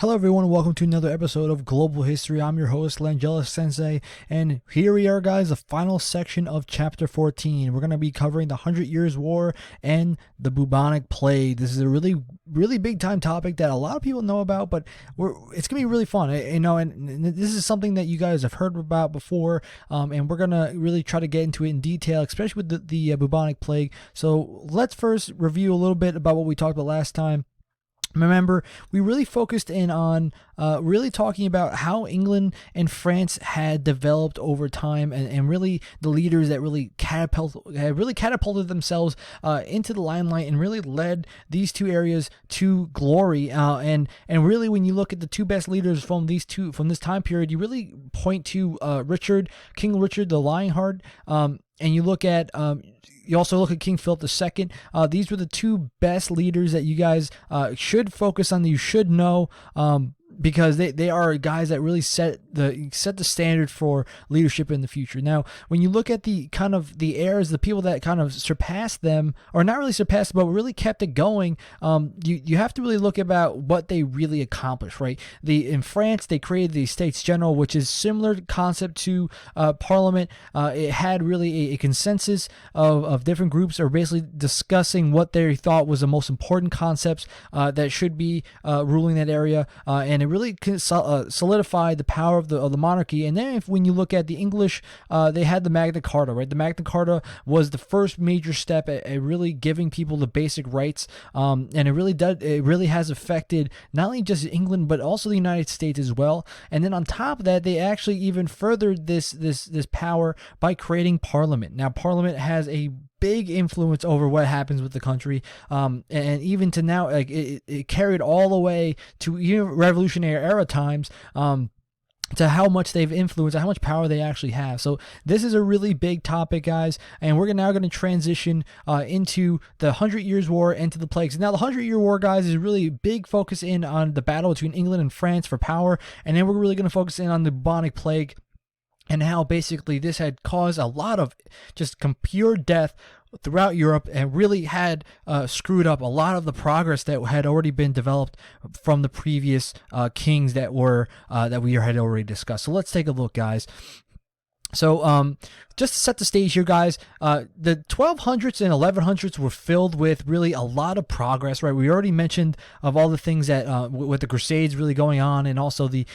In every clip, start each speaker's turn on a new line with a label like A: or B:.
A: Hello everyone, welcome to another episode of Global History. I'm your host, Langella Sensei, and here we are, guys, the final section of Chapter 14. We're going to be covering the 100 Years' War and the bubonic plague. This is a really big time topic that a lot of people know about, but it's going to be really fun, and this is something that you guys have heard about before, and we're going to really try to get into it in detail, especially with the bubonic plague. So let's first review a little bit about what we talked about last time. Remember, we really focused in on really talking about how England and France had developed over time, and really the leaders that really catapulted themselves into the limelight and really led these two areas to glory. And really, when you look at the two best leaders from this time period, you really point to King Richard the Lionheart, and you look at you also look at King Philip II. These were the two best leaders that you guys should focus on, that you should know, because they are guys that really set the standard for leadership in the future. Now, when you look at the heirs, the people that kind of surpassed them, or not really surpassed, but really kept it going, you have to really look about what they really accomplished, right? In France, they created the States General, which is similar concept to Parliament. It had really a consensus of different groups, or basically discussing what they thought was the most important concepts that should be ruling that area, and it really solidified the power of the monarchy. And then when you look at the English, they had the Magna Carta, right? The Magna Carta was the first major step at really giving people the basic rights, and it really has affected not only just England but also the United States as well. And then on top of that, they actually even furthered this power by creating Parliament. Now, Parliament has a big influence over what happens with the country, and even to now, like it carried all the way to even Revolutionary era times, to how much they've influenced, how much power they actually have. So this is a really big topic, guys, and we're now going to transition into the 100 Years' War and to the plagues. Now, the 100-Year War, guys, is really a big focus in on the battle between England and France for power, and then we're really going to focus in on the bubonic plague and how basically this had caused a lot of just pure death throughout Europe, and really had screwed up a lot of the progress that had already been developed from the previous kings that we had already discussed. So let's take a look, guys. So just to set the stage here, guys, the 1200s and 1100s were filled with really a lot of progress, right? We already mentioned of all the things that with the Crusades really going on, and also the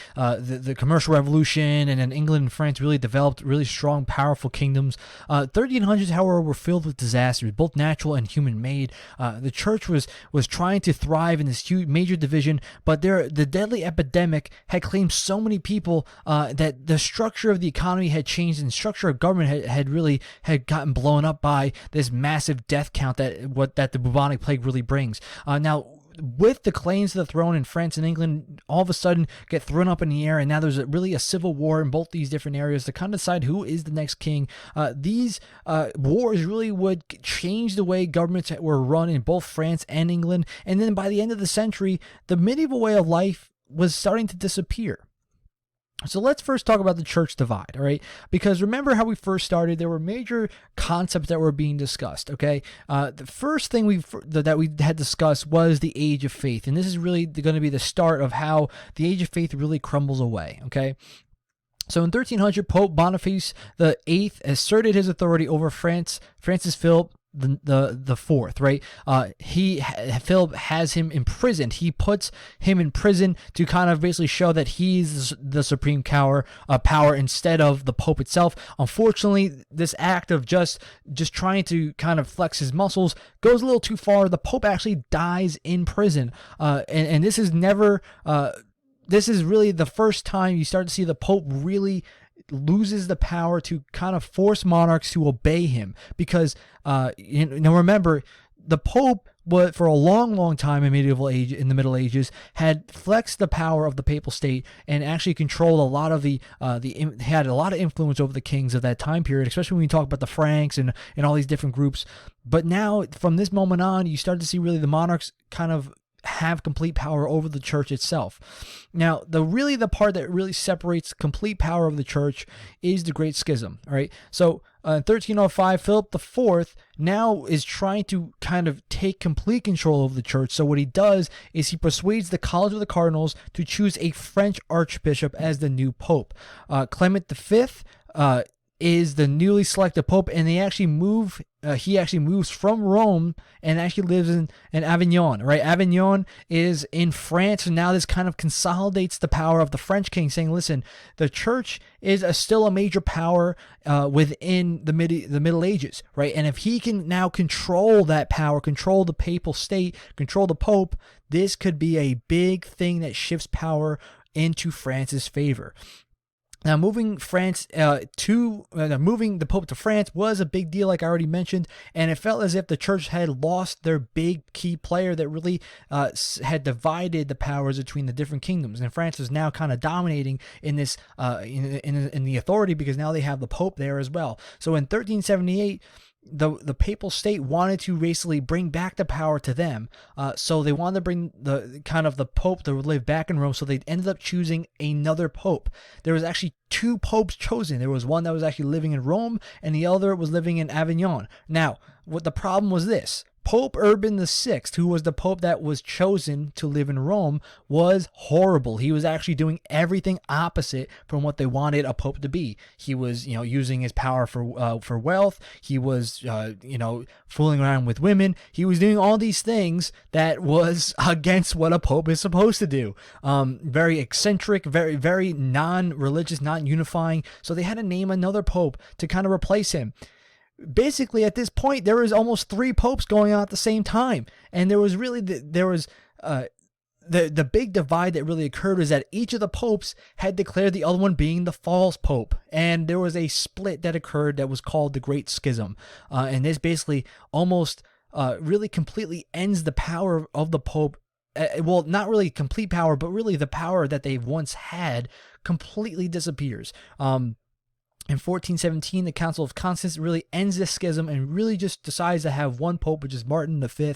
A: commercial revolution, and then England and France really developed really strong, powerful kingdoms. 1300s, however, were filled with disasters, both natural and human-made. The church was trying to thrive in this huge major division, but the deadly epidemic had claimed so many people that the structure of the economy had changed, and structure of government had gotten blown up by this massive death count that the bubonic plague really brings. Now, with the claims to the throne in France and England all of a sudden get thrown up in the air, and now there's really a civil war in both these different areas to kind of decide who is the next king. These wars really would change the way governments were run in both France and England, and then by the end of the century, the medieval way of life was starting to disappear. So let's first talk about the church divide, all right? Because remember how we first started, there were major concepts that were being discussed, okay? The first thing that we had discussed was the Age of Faith, and this is really going to be the start of how the Age of Faith really crumbles away, okay? So in 1300, Pope Boniface VIII asserted his authority over Francis Philip the fourth, right? Philip has him imprisoned. He puts him in prison to kind of basically show that he's the supreme power instead of the Pope itself. Unfortunately, this act of just trying to kind of flex his muscles goes a little too far. The Pope actually dies in prison, and this is never. This is really the first time you start to see the Pope really loses the power to kind of force monarchs to obey him, because now remember, the Pope for a long time in the Middle Ages had flexed the power of the papal state and actually controlled a lot of had a lot of influence over the kings of that time period, especially when we talk about the Franks and all these different groups. But now, from this moment on, you start to see really the monarchs kind of have complete power over the church itself. Now, the part that really separates complete power of the church is the Great Schism. All right, so in 1305, Philip IV now is trying to kind of take complete control of the church. So what he does is he persuades the College of the Cardinals to choose a French archbishop as the new pope. Clement V is the newly selected pope, and he actually moves from Rome and actually lives in Avignon, right? Avignon is in France, and now this kind of consolidates the power of the French king, saying, listen, the church is still a major power within the Middle Ages, right? And if he can now control that power, control the papal state, control the pope, this could be a big thing that shifts power into France's favor. Now, moving the Pope to France was a big deal, like I already mentioned, and it felt as if the church had lost their big key player that really had divided the powers between the different kingdoms. And France was now kind of dominating in this in the authority, because now they have the Pope there as well. So in 1378. The papal state wanted to basically bring back the power to them, so they wanted to bring the pope to live back in Rome. So they ended up choosing another pope. There was actually two popes chosen. There was one that was actually living in Rome, and the other was living in Avignon. Now, what the problem was this: Pope Urban VI, who was the pope that was chosen to live in Rome, was horrible. He was actually doing everything opposite from what they wanted a pope to be. He was, using his power for wealth. He was, fooling around with women. He was doing all these things that was against what a pope is supposed to do. Very eccentric, very, very non-religious, non-unifying. So they had to name another pope to kind of replace him. Basically, at this point, there was almost three popes going on at the same time, and there was really the big divide that really occurred is that each of the popes had declared the other one being the false pope, and there was a split that occurred that was called the Great Schism, and this basically almost really completely ends the power of the pope. Well, not really complete power, but really the power that they once had completely disappears. In 1417, the Council of Constance really ends this schism and really just decides to have one pope, which is Martin V.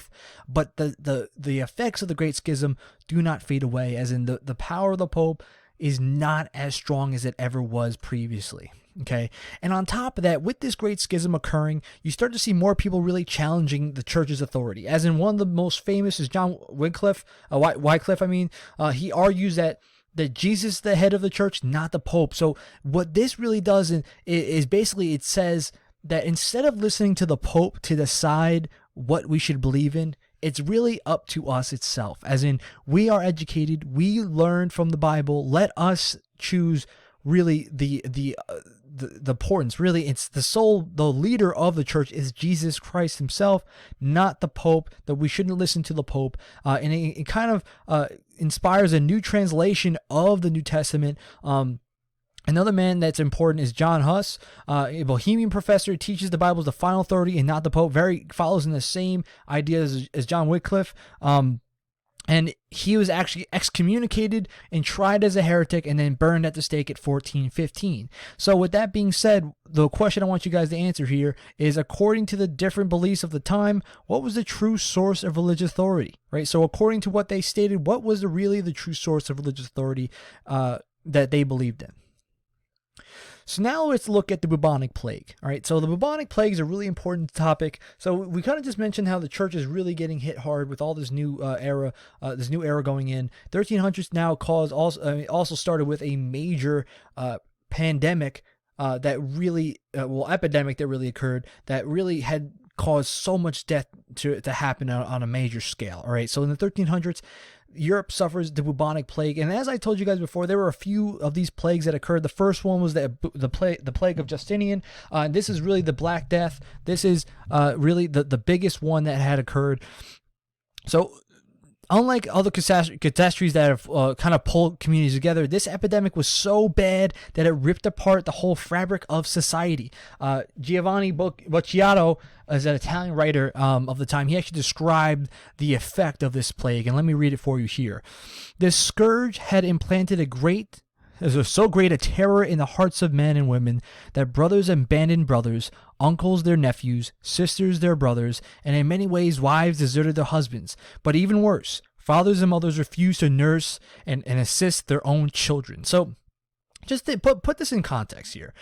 A: But the effects of the Great Schism do not fade away, as in the power of the pope is not as strong as it ever was previously. Okay, and on top of that, with this Great Schism occurring, you start to see more people really challenging the church's authority. As in, one of the most famous is John Wycliffe. He argues that Jesus is the head of the church, not the Pope. So what this really does is basically it says that instead of listening to the Pope to decide what we should believe in, it's really up to us itself. As in, we are educated, we learn from the Bible. Let us choose really the importance. Really, it's the leader of the church is Jesus Christ himself, not the Pope. That we shouldn't listen to the Pope, and it kind of inspires a new translation of the New Testament. Another man that's important is John Huss, a Bohemian professor, teaches the Bible is the final authority and not the Pope. Follows in the same ideas as John Wycliffe. And he was actually excommunicated and tried as a heretic and then burned at the stake at 1415. So with that being said, the question I want you guys to answer here is, according to the different beliefs of the time, what was the true source of religious authority, right? So according to what they stated, what was really the true source of religious authority that they believed in? So now let's look at the bubonic plague. All right, so the bubonic plague is a really important topic. So we kind of just mentioned how the church is really getting hit hard with all this new era going in. 1300s now also started with a major pandemic that really, epidemic that really occurred that really had caused so much death to happen on a major scale. All right, so in the 1300s, Europe suffers the bubonic plague, and as I told you guys before, there were a few of these plagues that occurred. The first one was the plague of Justinian. This is really the Black Death. This is really the biggest one that had occurred. So, unlike other catastrophes that have kind of pulled communities together, this epidemic was so bad that it ripped apart the whole fabric of society. Giovanni Bocciato is an Italian writer of the time. He actually described the effect of this plague, and let me read it for you here. This scourge had implanted so great a terror in the hearts of men and women that brothers abandoned brothers, uncles their nephews, sisters their brothers, and in many ways wives deserted their husbands. But even worse, Fathers and mothers refused to nurse and assist their own children. So just to put this in context here.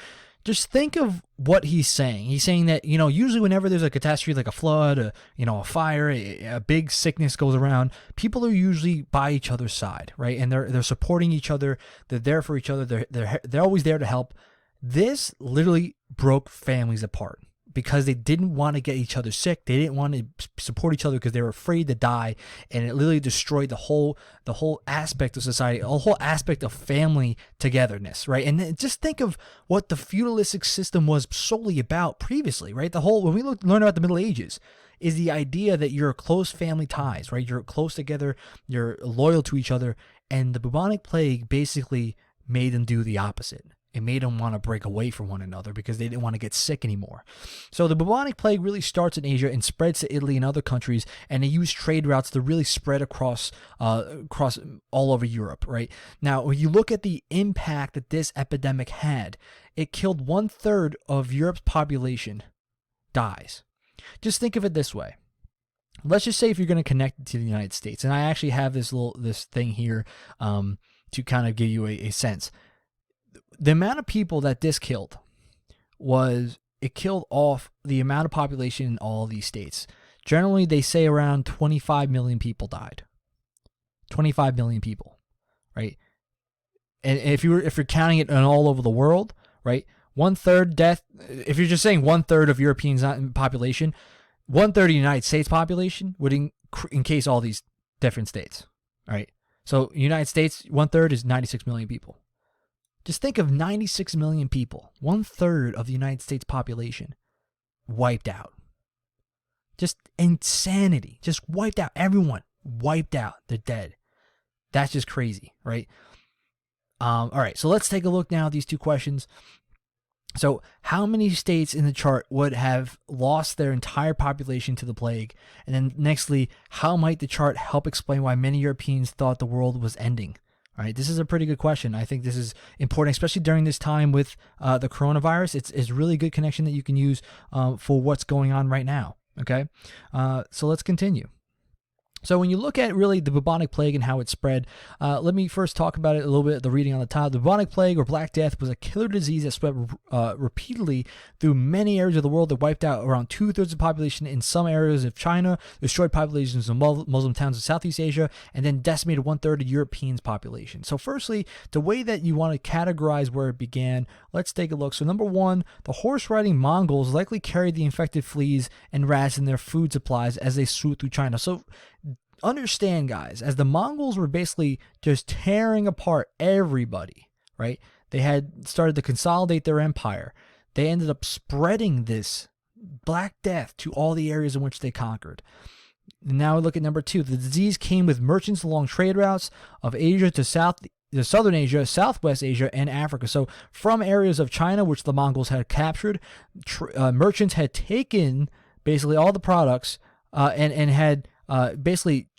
A: Just think of what he's saying. He's saying that, usually whenever there's a catastrophe like a flood, a fire, a big sickness goes around, people are usually by each other's side, right? And they're supporting each other. They're there for each other. They're always there to help. This literally broke families apart because they didn't want to get each other sick. They didn't want to support each other because they were afraid to die, and it literally destroyed the whole aspect of society, a whole aspect of family togetherness, right? And then just think of what the feudalistic system was solely about previously, right? When we learn about the Middle Ages, is the idea that you're close family ties, right? You're close together, you're loyal to each other, and the bubonic plague basically made them do the opposite. It made them want to break away from one another because they didn't want to get sick anymore. So the bubonic plague really starts in Asia and spreads to Italy and other countries, and they use trade routes to really spread across all over Europe, right? Now, when you look at the impact that this epidemic had, it killed 1/3 of Europe's population dies. Just think of it this way. Let's just say if you're going to connect it to the United States, and I actually have this thing here to kind of give you a sense. The amount of people that this killed it killed off the amount of population in all of these states. Generally, they say around 25 million people died. 25 million people, right? And if you're counting it on all over the world, right? 1/3 death. If you're just saying 1/3 of Europeans population, 1/3 of the United States population would encase all these different states, right? So United States, 1/3 is 96 million people. Just think of 96 million people, 1/3 of the United States population, wiped out. Just insanity. Just wiped out. Everyone wiped out. They're dead. That's just crazy, right? All right, so let's take a look now at these two questions. So how many states in the chart would have lost their entire population to the plague? And then nextly, how might the chart help explain why many Europeans thought the world was ending? All right, this is a pretty good question. I think this is important, especially during this time with the coronavirus. It's a really good connection that you can use for what's going on right now. Okay, so let's continue. So when you look at really the bubonic plague and how it spread, let me first talk about it a little bit, the reading on the top. The bubonic plague or Black Death was a killer disease that spread repeatedly through many areas of the world that wiped out around 2/3 of the population in some areas of China, destroyed populations of Muslim towns in Southeast Asia, and then decimated 1/3 of Europeans' population. So firstly, the way that you want to categorize where it began, let's take a look. So number one, the horse-riding Mongols likely carried the infected fleas and rats in their food supplies as they swooped through China. So understand, guys, as the Mongols were basically just tearing apart everybody, right? They had started to consolidate their empire. They ended up spreading this Black Death to all the areas in which they conquered. And now we look at number two. The disease came with merchants along trade routes of Asia to Southern Asia, Southwest Asia, and Africa. So from areas of China, which the Mongols had captured, merchants had taken basically all the products and had basically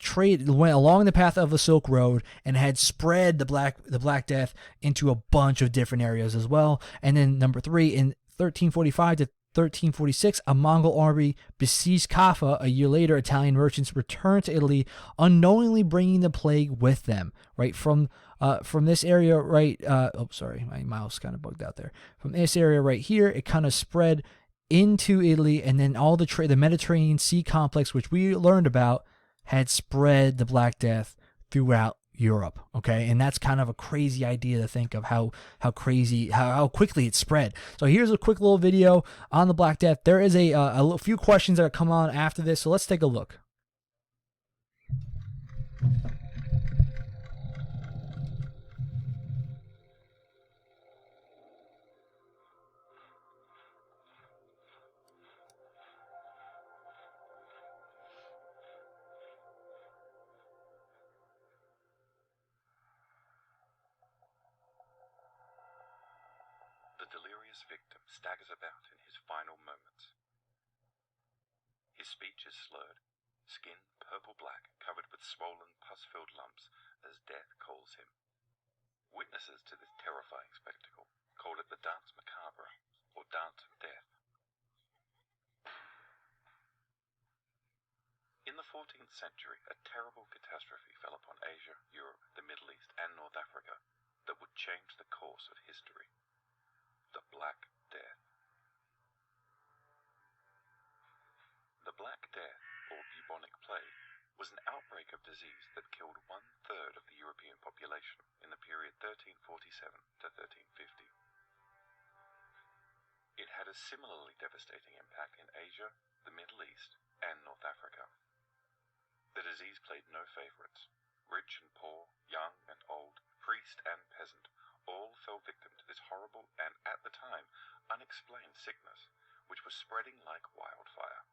A: went along the path of the Silk Road and had spread the Black Death into a bunch of different areas as well. And then number three, in 1345 to 1346, a Mongol army besieged Kaffa. A year later, Italian merchants returned to Italy, unknowingly bringing the plague with them. Right from this area, right? Sorry, my mouse kind of bugged out there. From this area right here, it kind of spread into Italy, and then all the Mediterranean Sea complex, which we learned about, had spread the Black Death throughout Europe. Okay, and that's kind of a crazy idea to think of how quickly it spread. So here's a quick little video on the Black Death. There is a few questions that come on after this, so let's take a look.
B: The delirious victim staggers about in his final moments. His speech is slurred, skin purple-black, covered with swollen, pus-filled lumps, as death calls him. Witnesses to this terrifying spectacle call it the Dance Macabre, or Dance of Death. In the 14th century, a terrible catastrophe fell upon Asia, Europe, the Middle East, and North Africa that would change the course of history. The Black Death. The Black Death, or bubonic plague, was an outbreak of disease that killed 1/3 of the European population in the period 1347 to 1350. It had a similarly devastating impact in Asia, the Middle East, and North Africa. The disease played no favorites. Rich and poor, young and old, priest and peasant, all fell victim to this horrible and, at the time, unexplained sickness, which was spreading like wildfire.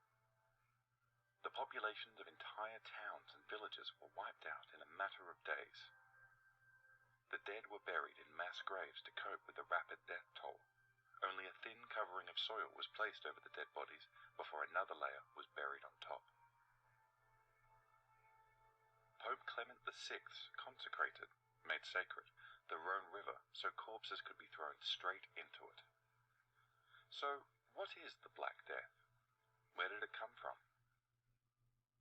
B: The populations of entire towns and villages were wiped out in a matter of days. The dead were buried in mass graves to cope with the rapid death toll. Only a thin covering of soil was placed over the dead bodies before another layer was buried on top. Pope Clement VI consecrated, made sacred, the Rhone River so corpses could be thrown straight into it. So, what is the Black Death? Where did it come from?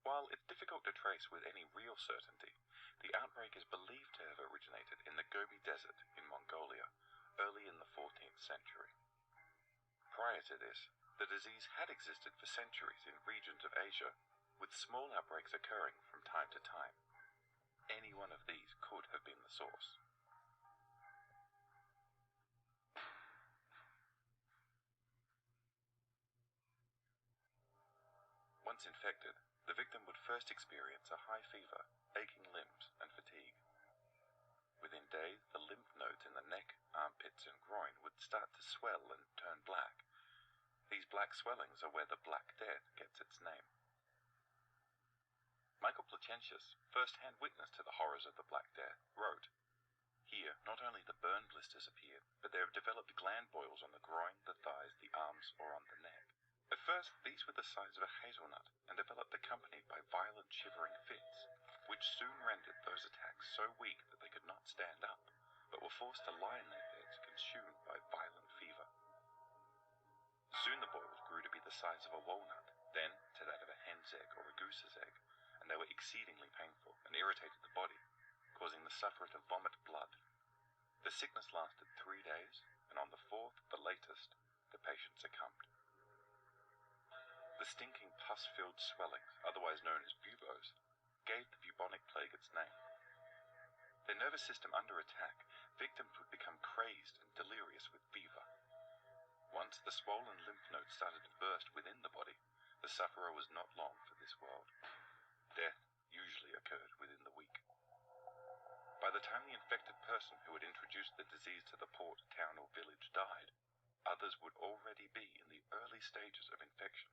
B: While it's difficult to trace with any real certainty, the outbreak is believed to have originated in the Gobi Desert in Mongolia, early in the 14th century. Prior to this, the disease had existed for centuries in regions of Asia, with small outbreaks occurring from time to time. Any one of these could have been the source. Once infected, the victim would first experience a high fever, aching limbs, and fatigue. Within days, the lymph nodes in the neck, armpits, and groin would start to swell and turn black. These black swellings are where the Black Death gets its name. Michael Placentius, first-hand witness to the horrors of the Black Death, wrote, "Here, not only the burn blisters appeared, but there have developed gland boils on the groin, the thighs, the arms, or on the neck. At first, these were the size of a hazelnut, and developed accompanied by violent shivering fits, which soon rendered those attacked so weak that they could not stand up, but were forced to lie in their beds, consumed by violent fever. Soon the boils grew to be the size of a walnut, then to that of a hen's egg or a goose's egg, and they were exceedingly painful and irritated the body, causing the sufferer to vomit blood. The sickness lasted 3 days, and on the 4th, the latest, the patient succumbed." The stinking pus-filled swellings, otherwise known as buboes, gave the bubonic plague its name. Their nervous system under attack, victims would become crazed and delirious with fever. Once the swollen lymph nodes started to burst within the body, the sufferer was not long for this world. Death usually occurred within the week. By the time the infected person who had introduced the disease to the port, town, or village died, others would already be in the early stages of infection.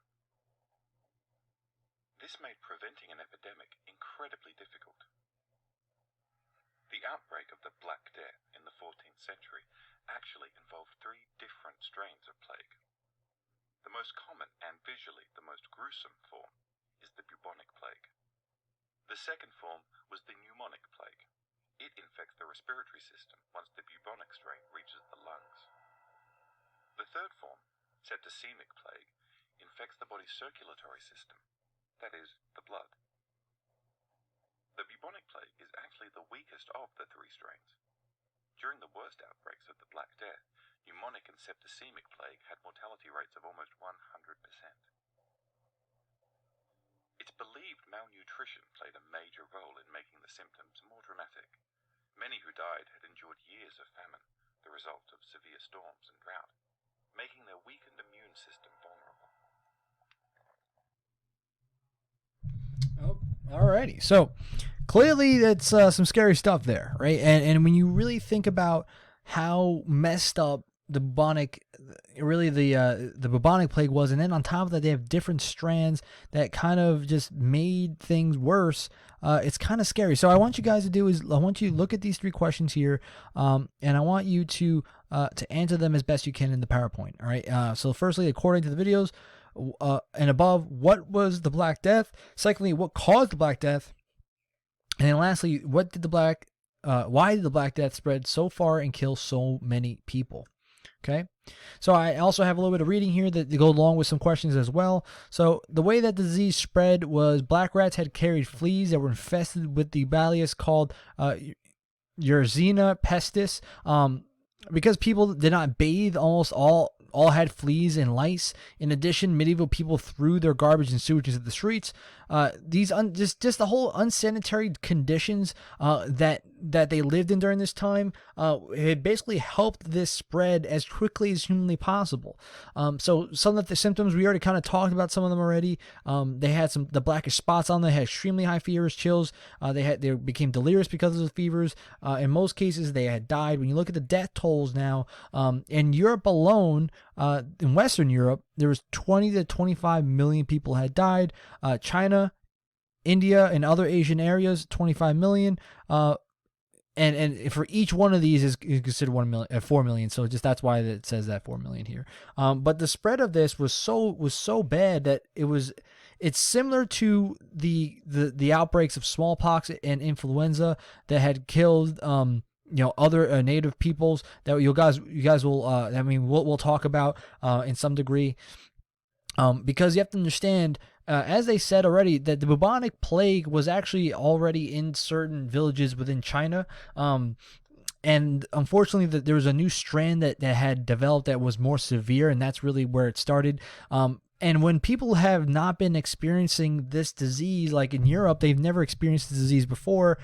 B: This made preventing an epidemic incredibly difficult. The outbreak of the Black Death in the 14th century actually involved 3 different strains of plague. The most common and visually the most gruesome form is the bubonic plague. The second form was the pneumonic plague. It infects the respiratory system once the bubonic strain reaches the lungs. The third form, septicemic plague, infects the body's circulatory system, that is, the blood. The bubonic plague is actually the weakest of the 3 strains. During the worst outbreaks of the Black Death, pneumonic and septicemic plague had mortality rates of almost 100%. It's believed malnutrition played a major role in making the symptoms more dramatic. Many who died had endured years of famine, the result of severe storms and drought, making their weakened immune system vulnerable.
A: Oh, alrighty. So clearly, that's some scary stuff there, right? And when you really think about how messed up the bubonic plague was, and then on top of that, they have different strands that kind of just made things worse. It's kind of scary. So I want you guys to do is I want you to look at these 3 questions here, and I want you to answer them as best you can in the PowerPoint. All right. So firstly, according to the videos and above, what was the Black Death? Secondly, what caused the Black Death? And then lastly, why did the Black Death spread so far and kill so many people? Okay. So I also have a little bit of reading here that go along with some questions as well. So the way that the disease spread was black rats had carried fleas that were infested with the balius called Yersinia pestis. Because people did not bathe, almost all had fleas and lice. In addition, medieval people threw their garbage and sewage into the streets. Just the whole unsanitary conditions that they lived in during this time, it basically helped this spread as quickly as humanly possible. So some of the symptoms we already kind of talked about some of them already. They had the blackish spots on them. They had extremely high fevers, chills. They became delirious because of the fevers. In most cases, they had died. When you look at the death tolls now, in Europe alone, in Western Europe, there was 20 to 25 million people had died. China, India, and other Asian areas, 25 million. And for each one of these is considered 1 million, 4 million. So just that's why it says that 4 million here. But the spread of this was so bad that it's similar to the outbreaks of smallpox and influenza that had killed other native peoples that you guys will we'll talk about in some degree. Because you have to understand, as they said already, that the bubonic plague was actually already in certain villages within China. And unfortunately, there was a new strand that had developed that was more severe, and that's really where it started. And when people have not been experiencing this disease, like in Europe, they've never experienced the disease before.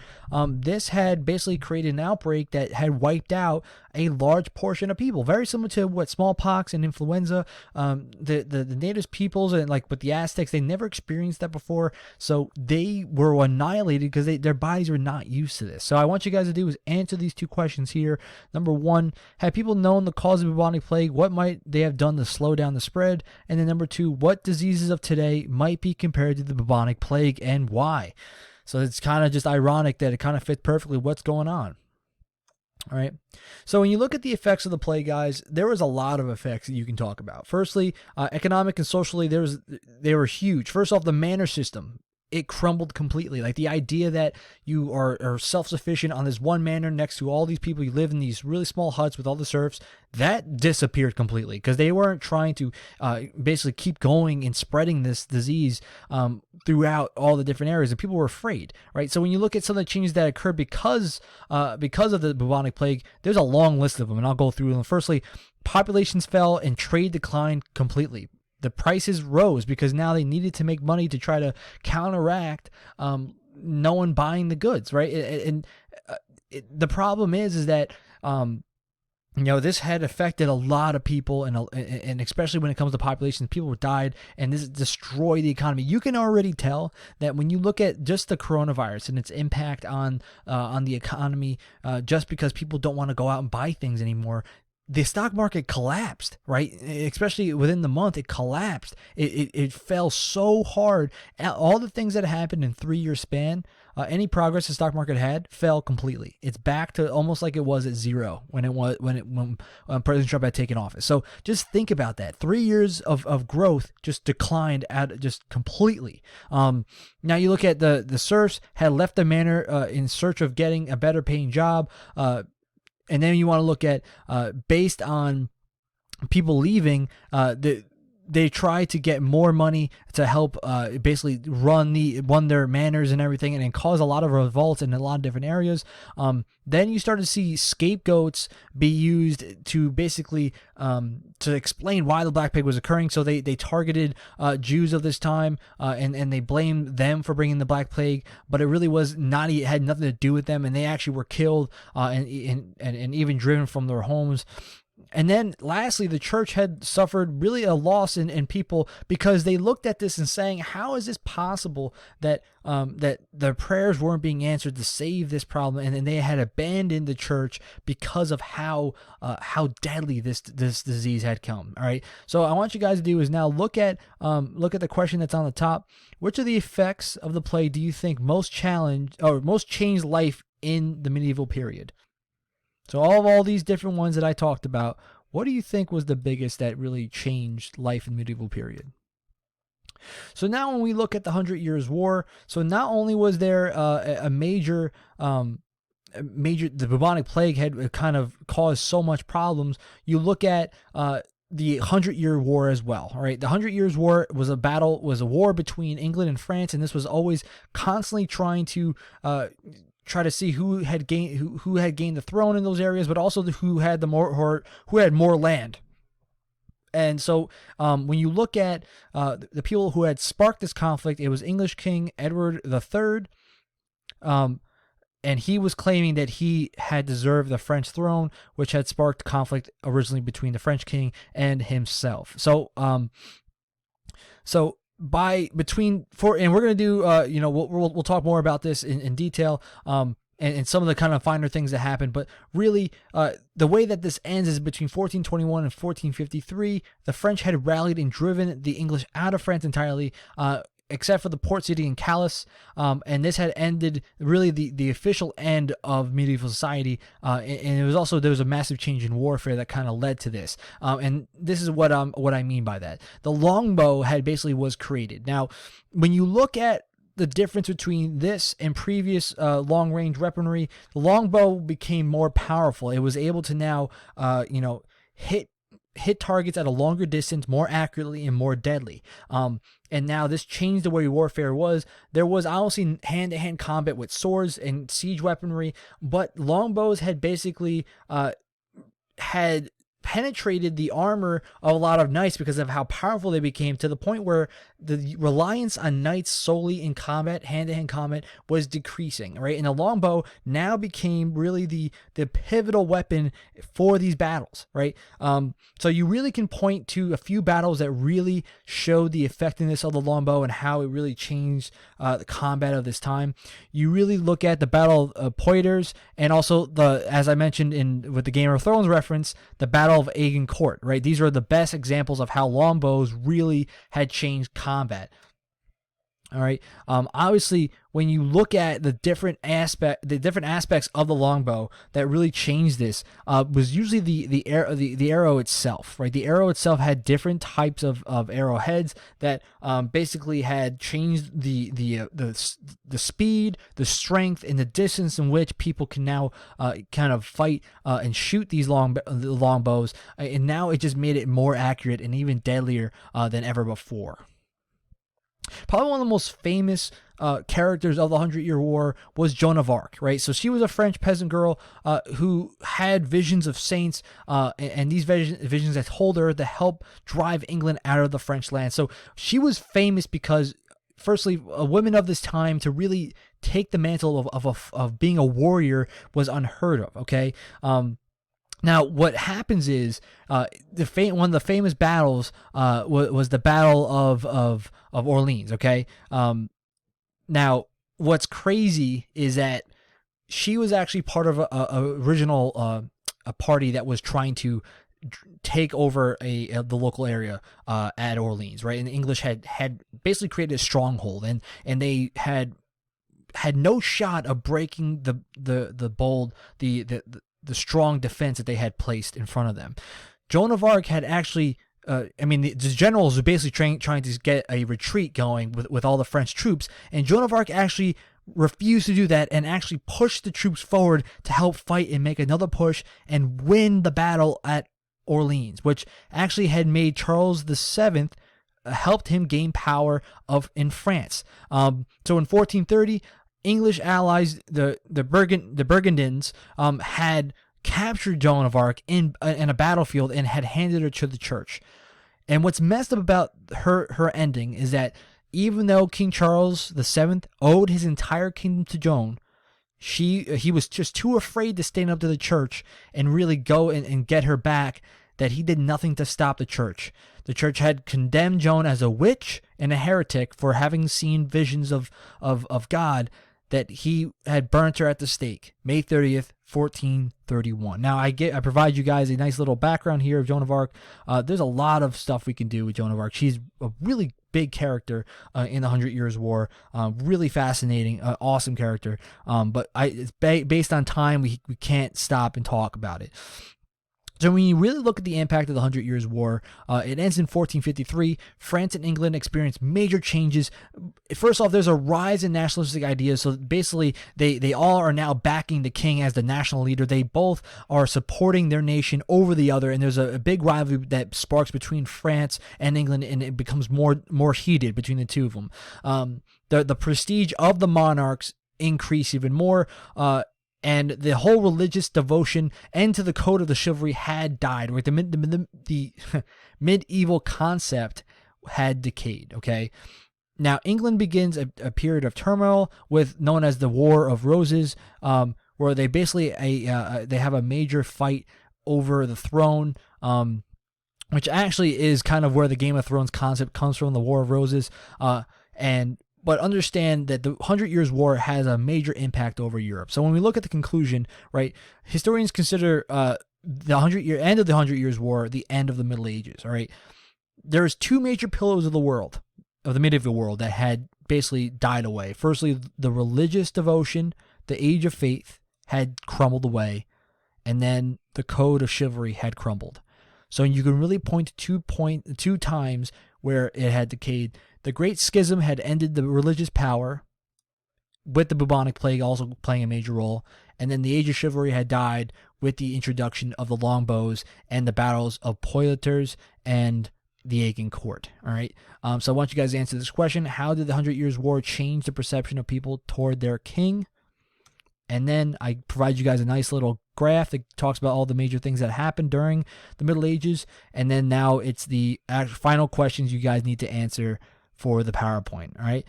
A: This had basically created an outbreak that had wiped out a large portion of people, very similar to what smallpox and influenza. The native peoples and like with the Aztecs, they never experienced that before, so they were annihilated because their bodies were not used to this. So I want you guys to do is answer these two questions here. Number one, have people known the cause of bubonic plague? What might they have done to slow down the spread? And then number two, what diseases of today might be compared to the bubonic plague and why? So it's kind of just ironic that it kind of fits perfectly what's going on. All right. So when you look at the effects of the plague, guys, there was a lot of effects that you can talk about. Firstly, economic and socially, they were huge. First off, the manor system. It crumbled completely. Like the idea that you are self-sufficient on this one manor next to all these people, you live in these really small huts with all the serfs, that disappeared completely because they weren't trying to basically keep going and spreading this disease throughout all the different areas, and people were afraid, right? So when you look at some of the changes that occurred because of the bubonic plague, there's a long list of them, and I'll go through them. Firstly, populations fell and trade declined completely. The prices rose because now they needed to make money to try to counteract no one buying the goods, right? And the problem is that this had affected a lot of people, and especially when it comes to populations, people died, and this destroyed the economy. You can already tell that when you look at just the coronavirus and its impact on the economy, just because people don't want to go out and buy things anymore. The stock market collapsed, right? Especially within the month, it collapsed. It fell so hard. All the things that happened in 3-year span, any progress the stock market had fell completely. It's back to almost like it was at zero when President Trump had taken office. So just think about that. 3 years of growth just declined just completely. Now you look at the serfs had left the manor in search of getting a better paying job. And then you want to look at, based on people leaving, they try to get more money to help basically run their manors and everything, and it caused a lot of revolts in a lot of different areas. Then you start to see scapegoats be used to basically to explain why the Black Plague was occurring. So they targeted Jews of this time, and they blamed them for bringing the Black Plague, but it really had nothing to do with them, and they actually were killed and even driven from their homes. And then lastly, the church had suffered really a loss in people because they looked at this and saying, how is this possible that their prayers weren't being answered to save this problem? And then they had abandoned the church because of how deadly this disease had come. All right. So I want you guys to do is now look at the question that's on the top. Which of the effects of the plague do you think most changed life in the medieval period? So all these different ones that I talked about, what do you think was the biggest that really changed life in the medieval period? So now when we look at the 100 Years' War, so not only was there a major the bubonic plague had kind of caused so much problems. You look at the 100-Year War as well. All right, the 100 Years War was a war between England and France, and this was always constantly trying to try to see who had gained the throne in those areas, but also who had more land. And so when you look at the people who had sparked this conflict, it was English King Edward III, and he was claiming that he had deserved the French throne, which had sparked conflict originally between the French king and himself. So and we're gonna do we'll talk more about this in detail. And some of the kind of finer things that happened. But really, the way that this ends is between 1421 and 1453, the French had rallied and driven the English out of France entirely, except for the port city in Calais. And this had ended really the official end of medieval society. And it was also, there was a massive change in warfare that kind of led to this. And this is what I mean by that. The longbow was created. Now, when you look at the difference between this and previous long-range weaponry, the longbow became more powerful. It was able to now, hit targets at a longer distance, more accurately and more deadly. And now this changed the way warfare was. There was obviously hand-to-hand combat with swords and siege weaponry, but longbows had basically had penetrated the armor of a lot of knights because of how powerful they became, to the point where the reliance on knights solely in combat, hand-to-hand combat, was decreasing, right? And the longbow now became really the pivotal weapon for these battles, right? So you really can point to a few battles that really showed the effectiveness of the longbow and how it really changed the combat of this time. You really look at the Battle of Poitiers, and also as I mentioned with the Game of Thrones reference, the Battle of Agincourt, right? These are the best examples of how longbows really had changed combat. All right. Obviously, when you look at the different aspects of the longbow that really changed this, was usually the arrow itself, right? The arrow itself had different types of arrowheads that basically had changed the speed, the strength, and the distance in which people can now kind of fight and shoot these longbows, and now it just made it more accurate and even deadlier than ever before. Probably one of the most famous characters of the 100-Year War was Joan of Arc, right? So she was a French peasant girl who had visions of saints, and these visions that told her to help drive England out of the French land. So she was famous because, firstly, a woman of this time to really take the mantle of being a warrior was unheard of, okay? Now, what happens is one of the famous battles was the Battle of Orleans. Okay. Now, what's crazy is that she was actually part of a original a party that was trying to take over the local area at Orleans, right? And the English had basically created a stronghold, and they had no shot of breaking the strong defense that they had placed in front of them. Joan of Arc had actually, the generals were basically trying to get a retreat going with all the French troops, and Joan of Arc actually refused to do that and actually pushed the troops forward to help fight and make another push and win the battle at Orleans, which actually had made Charles VII helped him gain power in France. So in 1430, English allies, the Burgundians, had captured Joan of Arc in a battlefield and had handed her to the church. And what's messed up about her ending is that even though King Charles VII owed his entire kingdom to Joan, he was just too afraid to stand up to the church and really go and get her back, that he did nothing to stop the church. The church had condemned Joan as a witch and a heretic for having seen visions of God, that he had burnt her at the stake, May 30th, 1431. Now, I provide you guys a nice little background here of Joan of Arc. There's a lot of stuff we can do with Joan of Arc. She's a really big character in the 100 Years War. Really fascinating, awesome character. But it's based on time, we can't stop and talk about it. So when you really look at the impact of the Hundred Years' War, it ends in 1453. France and England experience major changes. First off, there's a rise in nationalistic ideas. So basically, they all are now backing the king as the national leader. They both are supporting their nation over the other, and there's a big rivalry that sparks between France and England, and it becomes more heated between the two of them. The prestige of the monarchs increase even more. And the whole religious devotion and to the code of the chivalry had died. Right, the medieval concept had decayed. Okay, now England begins a period of turmoil with known as the War of Roses, where they basically they have a major fight over the throne, which actually is kind of where the Game of Thrones concept comes from, the War of Roses, But understand that the 100 Years' War has a major impact over Europe. So when we look at the conclusion, right, historians consider the end of the 100 Years' War the end of the Middle Ages. All right, there's two major pillars of the world, of the medieval world, that had basically died away. Firstly, the religious devotion, the Age of Faith, had crumbled away, and then the code of chivalry had crumbled. So you can really point to two times where it had decayed. The Great Schism had ended the religious power, with the bubonic plague also playing a major role, and then the Age of Chivalry had died with the introduction of the longbows and the battles of Poitiers and the Agincourt. All right. So I want you guys to answer this question: how did the 100 Years' War change the perception of people toward their king? And then I provide you guys a nice little graph that talks about all the major things that happened during the Middle Ages. And then now it's the final questions you guys need to answer for the PowerPoint. All right.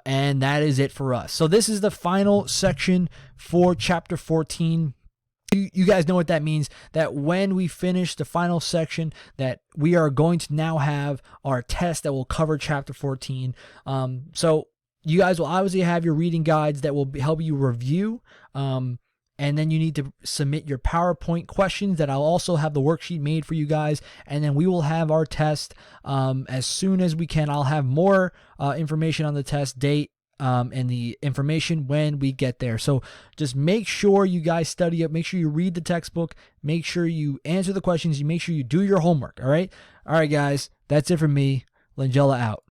A: And that is it for us. So this is the final section for chapter 14. You guys know what that means, that when we finish the final section, that we are going to now have our test that will cover chapter 14. So you guys will obviously have your reading guides that will help you review. And then you need to submit your PowerPoint questions that I'll also have the worksheet made for you guys. And then we will have our test as soon as we can. I'll have more information on the test date and the information when we get there. So just make sure you guys study up. Make sure you read the textbook. Make sure you answer the questions. You make sure you do your homework. All right. All right, guys. That's it from me. Langella out.